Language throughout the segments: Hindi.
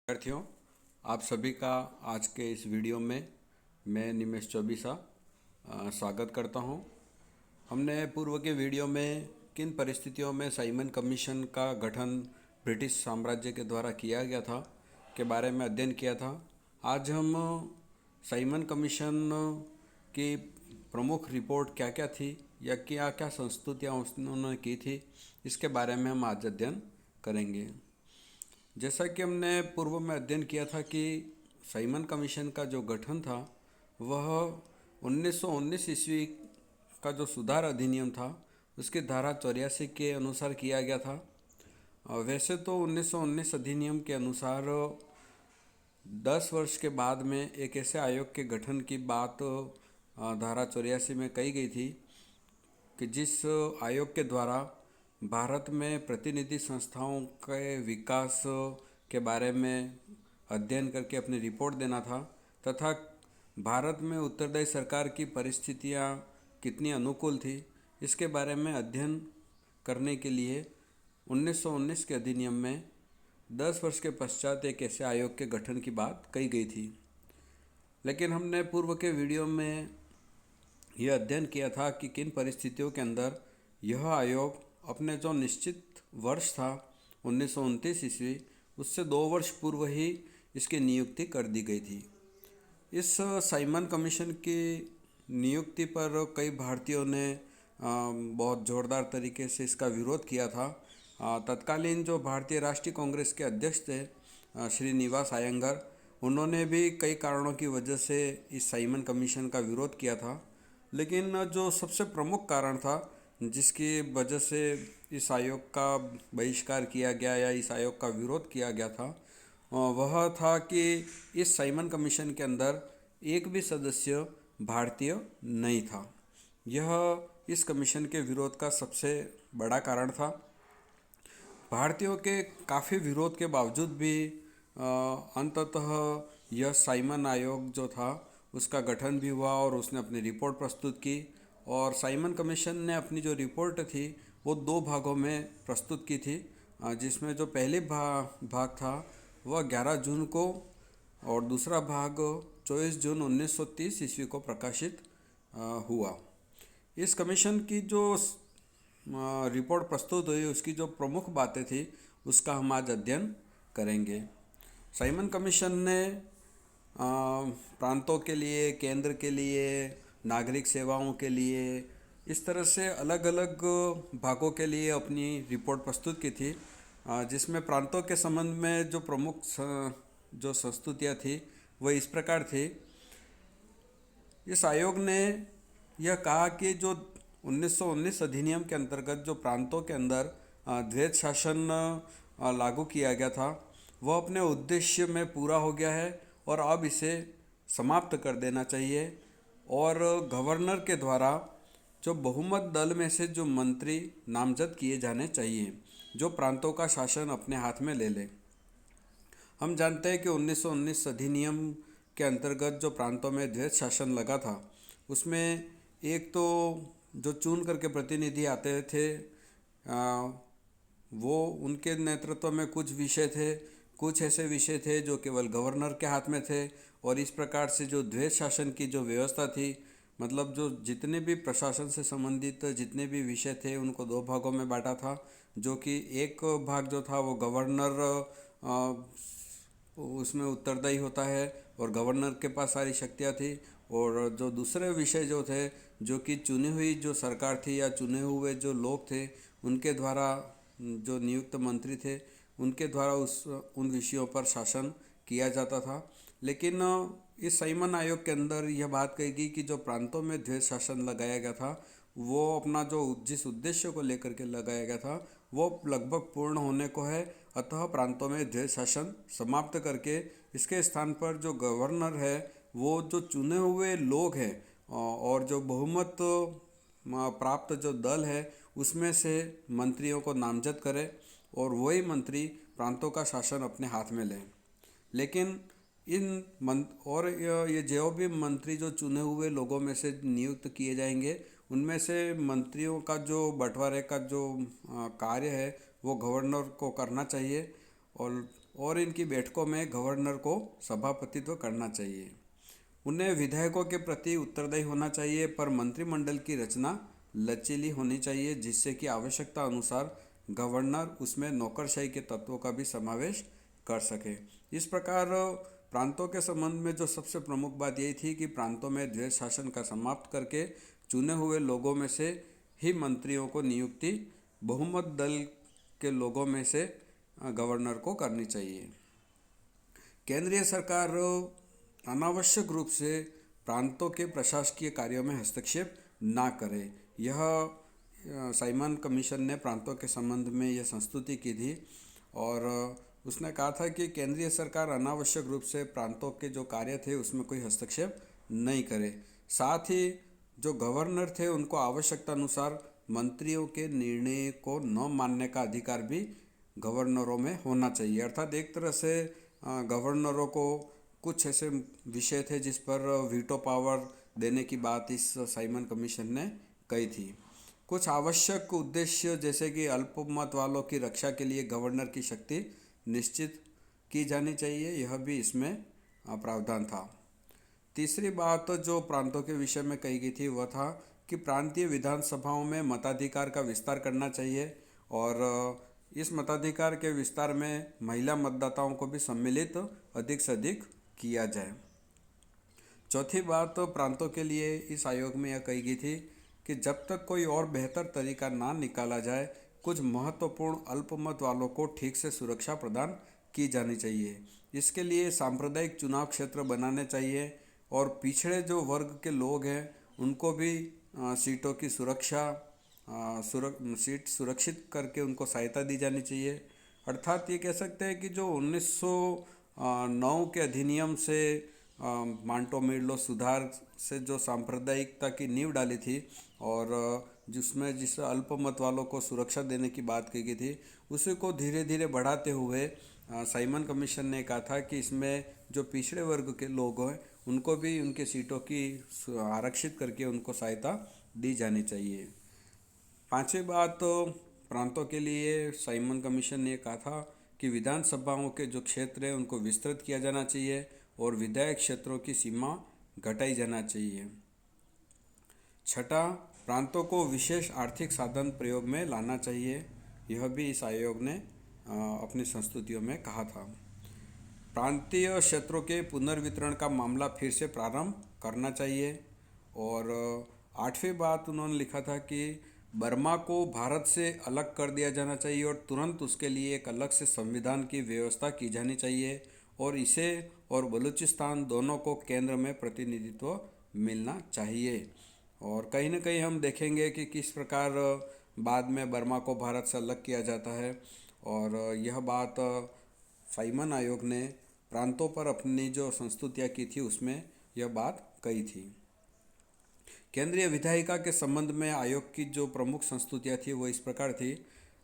विद्यार्थियों, आप सभी का आज के इस वीडियो में मैं निमेश चौबीसा स्वागत करता हूं। हमने पूर्व के वीडियो में किन परिस्थितियों में साइमन कमीशन का गठन ब्रिटिश साम्राज्य के द्वारा किया गया था के बारे में अध्ययन किया था। आज हम साइमन कमीशन की प्रमुख रिपोर्ट क्या क्या थी या क्या क्या संस्तुतियाँ उन्होंने की थी, इसके बारे में हम आज अध्ययन करेंगे। जैसा कि हमने पूर्व में अध्ययन किया था कि साइमन कमीशन का जो गठन था वह 1919 ईस्वी का जो सुधार अधिनियम था उसकी धारा 84 के अनुसार किया गया था। वैसे तो 1919 अधिनियम के अनुसार 10 वर्ष के बाद में एक ऐसे आयोग के गठन की बात धारा 84 में कही गई थी कि जिस आयोग के द्वारा भारत में प्रतिनिधि संस्थाओं के विकास के बारे में अध्ययन करके अपनी रिपोर्ट देना था तथा भारत में उत्तरदायी सरकार की परिस्थितियां कितनी अनुकूल थी, इसके बारे में अध्ययन करने के लिए 1919 के अधिनियम में 10 वर्ष के पश्चात एक ऐसे आयोग के गठन की बात कही गई थी। लेकिन हमने पूर्व के वीडियो में यह अध्ययन किया था कि किन परिस्थितियों के अंदर यह आयोग अपने जो निश्चित वर्ष था 1929 ईस्वी उससे 2 वर्ष पूर्व ही इसकी नियुक्ति कर दी गई थी। इस साइमन कमीशन की नियुक्ति पर कई भारतीयों ने बहुत ज़ोरदार तरीके से इसका विरोध किया था। तत्कालीन जो भारतीय राष्ट्रीय कांग्रेस के अध्यक्ष थे श्रीनिवास अयंगर, उन्होंने भी कई कारणों की वजह से इस साइमन कमीशन का विरोध किया था। लेकिन जो सबसे प्रमुख कारण था जिसकी वजह से इस आयोग का बहिष्कार किया गया या इस आयोग का विरोध किया गया था वह था कि इस साइमन कमीशन के अंदर एक भी सदस्य भारतीय नहीं था। यह इस कमीशन के विरोध का सबसे बड़ा कारण था। भारतीयों के काफ़ी विरोध के बावजूद भी अंततः यह साइमन आयोग जो था उसका गठन भी हुआ और उसने अपनी रिपोर्ट प्रस्तुत की। और साइमन कमीशन ने अपनी जो रिपोर्ट थी वो 2 भागों में प्रस्तुत की थी, जिसमें जो पहले भाग था वह 11 जून को और दूसरा भाग 24 जून 1930 ईस्वी को प्रकाशित हुआ। इस कमीशन की जो रिपोर्ट प्रस्तुत हुई उसकी जो प्रमुख बातें थी उसका हम आज अध्ययन करेंगे। साइमन कमीशन ने प्रांतों के लिए, केंद्र के लिए, नागरिक सेवाओं के लिए, इस तरह से अलग अलग भागों के लिए अपनी रिपोर्ट प्रस्तुत की थी, जिसमें प्रांतों के संबंध में जो प्रमुख जो संस्तुतियाँ थी वह इस प्रकार थी। इस आयोग ने यह कहा कि जो 1919 अधिनियम के अंतर्गत जो प्रांतों के अंदर द्वैध शासन लागू किया गया था वह अपने उद्देश्य में पूरा हो गया है और अब इसे समाप्त कर देना चाहिए और गवर्नर के द्वारा जो बहुमत दल में से जो मंत्री नामजद किए जाने चाहिए जो प्रांतों का शासन अपने हाथ में ले ले। हम जानते हैं कि 1919 अधिनियम के अंतर्गत जो प्रांतों में द्वैध शासन लगा था उसमें एक तो जो चुन करके प्रतिनिधि आते थे वो उनके नेतृत्व में कुछ विषय थे, कुछ ऐसे विषय थे जो केवल गवर्नर के हाथ में थे। और इस प्रकार से जो द्वैध शासन की जो व्यवस्था थी, मतलब जो जितने भी प्रशासन से संबंधित जितने भी विषय थे उनको 2 भागों में बांटा था, जो कि एक भाग जो था वो गवर्नर उसमें उत्तरदायी होता है और गवर्नर के पास सारी शक्तियाँ थी। और जो दूसरे विषय जो थे जो कि चुनी हुई जो सरकार थी या चुने हुए जो लोग थे उनके द्वारा जो नियुक्त मंत्री थे उनके द्वारा उन विषयों पर शासन किया जाता था। लेकिन इस साइमन आयोग के अंदर यह बात कही गई कि जो प्रांतों में द्वैध शासन लगाया गया था वो अपना जो जिस उद्देश्य को लेकर के लगाया गया था वो लगभग पूर्ण होने को है। अतः प्रांतों में द्वैध शासन समाप्त करके इसके स्थान पर जो गवर्नर है वो जो चुने हुए लोग हैं और जो बहुमत प्राप्त जो दल है उसमें से मंत्रियों को नामजद करे और वही मंत्री प्रांतों का शासन अपने हाथ में लें। लेकिन ये जो भी मंत्री जो चुने हुए लोगों में से नियुक्त किए जाएंगे उनमें से मंत्रियों का जो बंटवारे का जो कार्य है वो गवर्नर को करना चाहिए। और इनकी बैठकों में गवर्नर को सभापतित्व करना चाहिए। उन्हें विधायकों के प्रति उत्तरदायी होना चाहिए, पर मंत्रिमंडल की रचना लचीली होनी चाहिए, जिससे कि आवश्यकता अनुसार गवर्नर उसमें नौकरशाही के तत्वों का भी समावेश कर सके। इस प्रकार प्रांतों के संबंध में जो सबसे प्रमुख बात यही थी कि प्रांतों में द्वैध शासन का समाप्त करके चुने हुए लोगों में से ही मंत्रियों को नियुक्ति बहुमत दल के लोगों में से गवर्नर को करनी चाहिए। केंद्रीय सरकार अनावश्यक रूप से प्रांतों के प्रशासकीय कार्यों में हस्तक्षेप ना करे। यह साइमन कमीशन ने प्रांतों के संबंध में यह संस्तुति की थी और उसने कहा था कि केंद्रीय सरकार अनावश्यक रूप से प्रांतों के जो कार्य थे उसमें कोई हस्तक्षेप नहीं करे। साथ ही जो गवर्नर थे उनको आवश्यकता अनुसार मंत्रियों के निर्णय को न मानने का अधिकार भी गवर्नरों में होना चाहिए। अर्थात एक तरह से गवर्नरों को कुछ ऐसे विषय थे जिस पर वीटो पावर देने की बात इस साइमन कमीशन ने कही थी। कुछ आवश्यक उद्देश्य जैसे कि अल्पमत वालों की रक्षा के लिए गवर्नर की शक्ति निश्चित की जानी चाहिए, यह भी इसमें प्रावधान था। तीसरी बात जो प्रांतों के विषय में कही गई थी वह था कि प्रांतीय विधानसभाओं में मताधिकार का विस्तार करना चाहिए और इस मताधिकार के विस्तार में महिला मतदाताओं को भी सम्मिलित अधिक से अधिक किया जाए। चौथी बात प्रांतों के लिए इस आयोग में यह कही गई थी कि जब तक कोई और बेहतर तरीका ना निकाला जाए, कुछ महत्वपूर्ण अल्पमत वालों को ठीक से सुरक्षा प्रदान की जानी चाहिए। इसके लिए सांप्रदायिक चुनाव क्षेत्र बनाने चाहिए और पिछड़े जो वर्ग के लोग हैं उनको भी सीटों की सीट सुरक्षित करके उनको सहायता दी जानी चाहिए। अर्थात ये कह सकते हैं कि जो 1909 के अधिनियम से मांटो-मेडलो सुधार से जो सांप्रदायिकता की नींव डाली थी और जिस अल्पमत वालों को सुरक्षा देने की बात की गई थी, उसी को धीरे धीरे बढ़ाते हुए साइमन कमीशन ने कहा था कि इसमें जो पिछड़े वर्ग के लोग हैं उनको भी उनके सीटों की आरक्षित करके उनको सहायता दी जानी चाहिए। पांचवी बात प्रांतों के लिए साइमन कमीशन ने कहा था कि विधानसभाओं के जो क्षेत्र हैं उनको विस्तृत किया जाना चाहिए और विधायक क्षेत्रों की सीमा घटाई जाना चाहिए। छठा, प्रांतों को विशेष आर्थिक साधन प्रयोग में लाना चाहिए, यह भी इस आयोग ने अपनी संस्तुतियों में कहा था। प्रांतीय क्षेत्रों के पुनर्वितरण का मामला फिर से प्रारंभ करना चाहिए और आठवीं बात उन्होंने लिखा था कि बर्मा को भारत से अलग कर दिया जाना चाहिए और तुरंत उसके लिए एक अलग से संविधान की व्यवस्था की जानी चाहिए और इसे और बलूचिस्तान दोनों को केंद्र में प्रतिनिधित्व मिलना चाहिए। और कहीं ना कहीं हम देखेंगे कि किस प्रकार बाद में बर्मा को भारत से अलग किया जाता है और यह बात साइमन आयोग ने प्रांतों पर अपनी जो संस्तुतियाँ की थी उसमें यह बात कही थी। केंद्रीय विधायिका के संबंध में आयोग की जो प्रमुख संस्तुतियाँ थी वो इस प्रकार थी।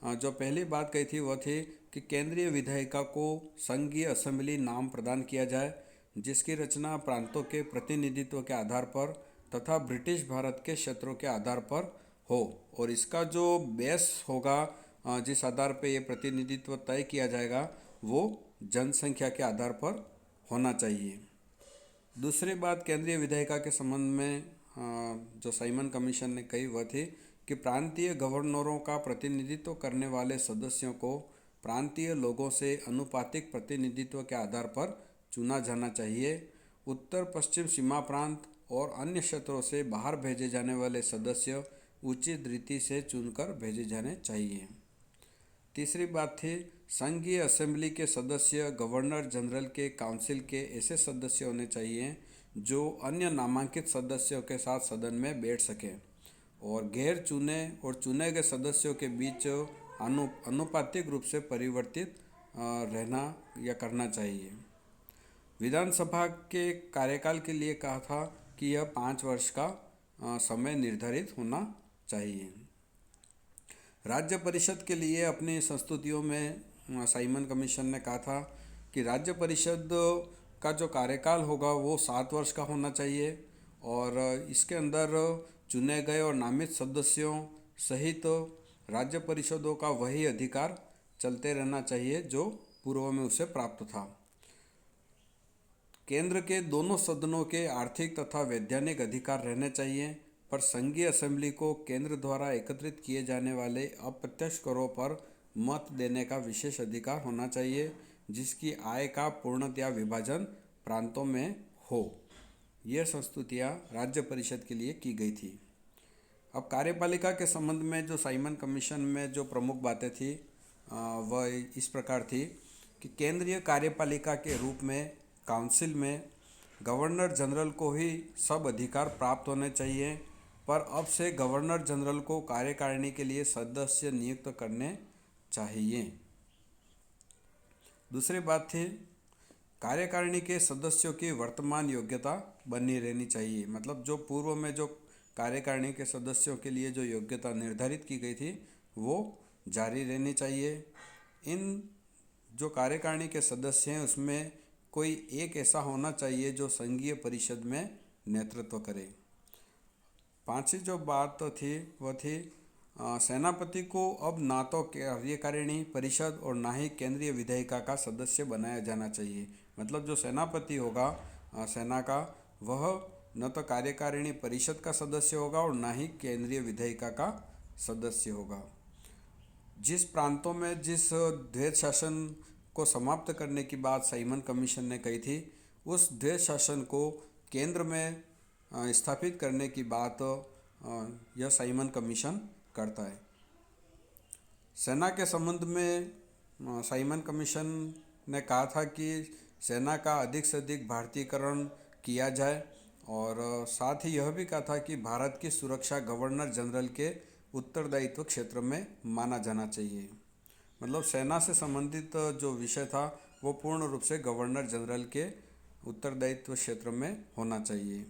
जो पहली बात कही थी वह थी कि केंद्रीय विधायिका को संघीय असेंबली नाम प्रदान किया जाए जिसकी रचना प्रांतों के प्रतिनिधित्व के आधार पर तथा ब्रिटिश भारत के क्षेत्रों के आधार पर हो और इसका जो बेस होगा जिस आधार पर यह प्रतिनिधित्व तय किया जाएगा वो जनसंख्या के आधार पर होना चाहिए। दूसरी बात केंद्रीय विधायिका के संबंध में जो साइमन कमीशन ने कही वह थी कि प्रांतीय गवर्नरों का प्रतिनिधित्व करने वाले सदस्यों को प्रांतीय लोगों से अनुपातिक प्रतिनिधित्व के आधार पर चुना जाना चाहिए। उत्तर पश्चिम सीमा प्रांत और अन्य क्षेत्रों से बाहर भेजे जाने वाले सदस्य उचित रीति से चुनकर भेजे जाने चाहिए। तीसरी बात थी संघीय असेंबली के सदस्य गवर्नर जनरल के काउंसिल के ऐसे सदस्य होने चाहिए जो अन्य नामांकित सदस्यों के साथ सदन में बैठ सकें और गैर चुने और चुने गए सदस्यों के बीच अनुपातिक रूप से परिवर्तित रहना या करना चाहिए। विधानसभा के कार्यकाल के लिए कहा था कि यह 5 वर्ष का समय निर्धारित होना चाहिए। राज्य परिषद के लिए अपनी संस्तुतियों में साइमन कमीशन ने कहा था कि राज्य परिषद का जो कार्यकाल होगा वो 7 वर्ष का होना चाहिए और इसके अंदर चुने गए और नामित सदस्यों सहित राज्य परिषदों का वही अधिकार चलते रहना चाहिए जो पूर्व में उसे प्राप्त था। केंद्र के दोनों सदनों के आर्थिक तथा वैधानिक अधिकार रहने चाहिए, पर संघीय असेंबली को केंद्र द्वारा एकत्रित किए जाने वाले अप्रत्यक्ष करों पर मत देने का विशेष अधिकार होना चाहिए, जिसकी आय का पूर्णतया विभाजन प्रांतों में हो। यह संस्तुतियाँ राज्य परिषद के लिए की गई थी। अब कार्यपालिका के संबंध में जो साइमन कमीशन में जो प्रमुख बातें थी वह इस प्रकार थी कि केंद्रीय कार्यपालिका के रूप में काउंसिल में गवर्नर जनरल को ही सब अधिकार प्राप्त होने चाहिए, पर अब से गवर्नर जनरल को कार्यकारिणी के लिए सदस्य नियुक्त करने चाहिए। दूसरी बात थी, कार्यकारिणी के सदस्यों की वर्तमान योग्यता बनी रहनी चाहिए। मतलब जो पूर्व में जो कार्यकारिणी के सदस्यों के लिए जो योग्यता निर्धारित की गई थी वो जारी रहनी चाहिए। इन जो कार्यकारिणी के सदस्य हैं उसमें कोई एक ऐसा होना चाहिए जो संघीय परिषद में नेतृत्व करे। पांचवी जो बात थी वह थी सेनापति को अब ना तो कार्यकारिणी परिषद और ना ही केंद्रीय विधायिका का सदस्य बनाया जाना चाहिए। मतलब जो सेनापति होगा सेना का, वह न तो कार्यकारिणी परिषद का सदस्य होगा और ना ही केंद्रीय विधायिका का सदस्य होगा। जिस प्रांतों में जिस द्वैध शासन को समाप्त करने की बात साइमन कमीशन ने कही थी, उस द्वैध शासन को केंद्र में स्थापित करने की बात यह साइमन कमीशन करता है। सेना के संबंध में साइमन कमीशन ने कहा था कि सेना का अधिक से अधिक भारतीयकरण किया जाए, और साथ ही यह भी कहा था कि भारत की सुरक्षा गवर्नर जनरल के उत्तरदायित्व क्षेत्र में माना जाना चाहिए। मतलब सेना से संबंधित जो विषय था वो पूर्ण रूप से गवर्नर जनरल के उत्तरदायित्व क्षेत्र में होना चाहिए।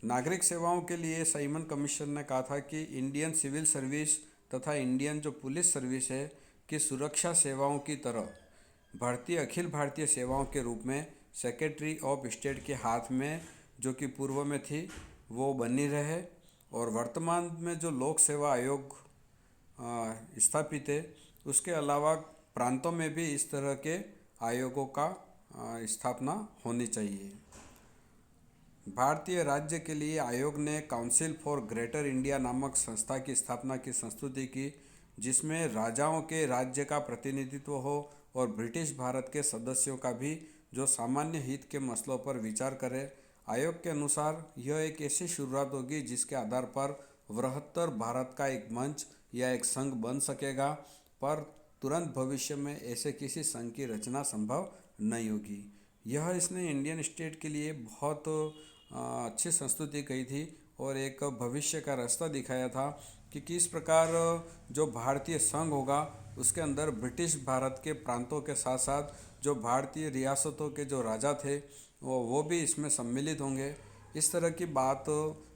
नागरिक सेवाओं के लिए साइमन कमीशन ने कहा था कि इंडियन सिविल सर्विस तथा इंडियन जो पुलिस सर्विस है कि सुरक्षा सेवाओं की तरह अखिल भारतीय सेवाओं के रूप में सेक्रेटरी ऑफ स्टेट के हाथ में, जो कि पूर्व में थी, वो बनी रहे, और वर्तमान में जो लोक सेवा आयोग स्थापित है उसके अलावा प्रांतों में भी इस तरह के आयोगों का स्थापना होनी चाहिए। भारतीय राज्य के लिए आयोग ने काउंसिल फॉर ग्रेटर इंडिया नामक संस्था की स्थापना की संस्तुति की, जिसमें राजाओं के राज्य का प्रतिनिधित्व हो और ब्रिटिश भारत के सदस्यों का भी जो सामान्य हित के मसलों पर विचार करे। आयोग के अनुसार यह एक ऐसी शुरुआत होगी जिसके आधार पर बृहत्तर भारत का एक मंच या एक संघ बन सकेगा, पर तुरंत भविष्य में ऐसे किसी संघ की रचना संभव नहीं होगी। यह इसने इंडियन स्टेट के लिए बहुत अच्छी संस्तुति कही थी और एक भविष्य का रास्ता दिखाया था कि किस प्रकार जो भारतीय संघ होगा उसके अंदर ब्रिटिश भारत के प्रांतों के साथ साथ जो भारतीय रियासतों के जो राजा थे वो भी इसमें सम्मिलित होंगे। इस तरह की बात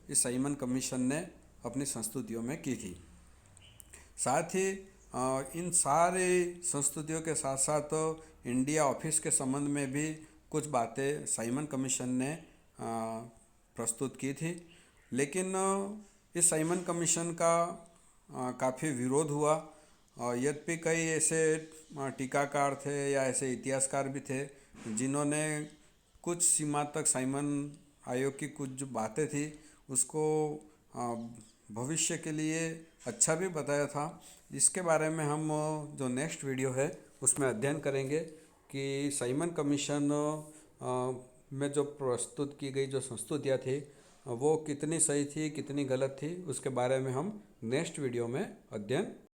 इस साइमन कमीशन ने अपनी संस्तुतियों में की थी। साथ ही इन सारे संस्तुतियों के साथ साथ इंडिया ऑफिस के संबंध में भी कुछ बातें साइमन कमीशन ने प्रस्तुत की थी, लेकिन इस साइमन कमीशन का काफ़ी विरोध हुआ। यद्यपि कई ऐसे टीकाकार थे या ऐसे इतिहासकार भी थे जिन्होंने कुछ सीमा तक साइमन आयोग की कुछ जो बातें थी उसको भविष्य के लिए अच्छा भी बताया था। इसके बारे में हम जो नेक्स्ट वीडियो है उसमें अध्ययन करेंगे कि साइमन कमीशन में जो प्रस्तुत की गई जो संस्तुतियाँ थी वो कितनी सही थी कितनी गलत थी, उसके बारे में हम नेक्स्ट वीडियो में अध्ययन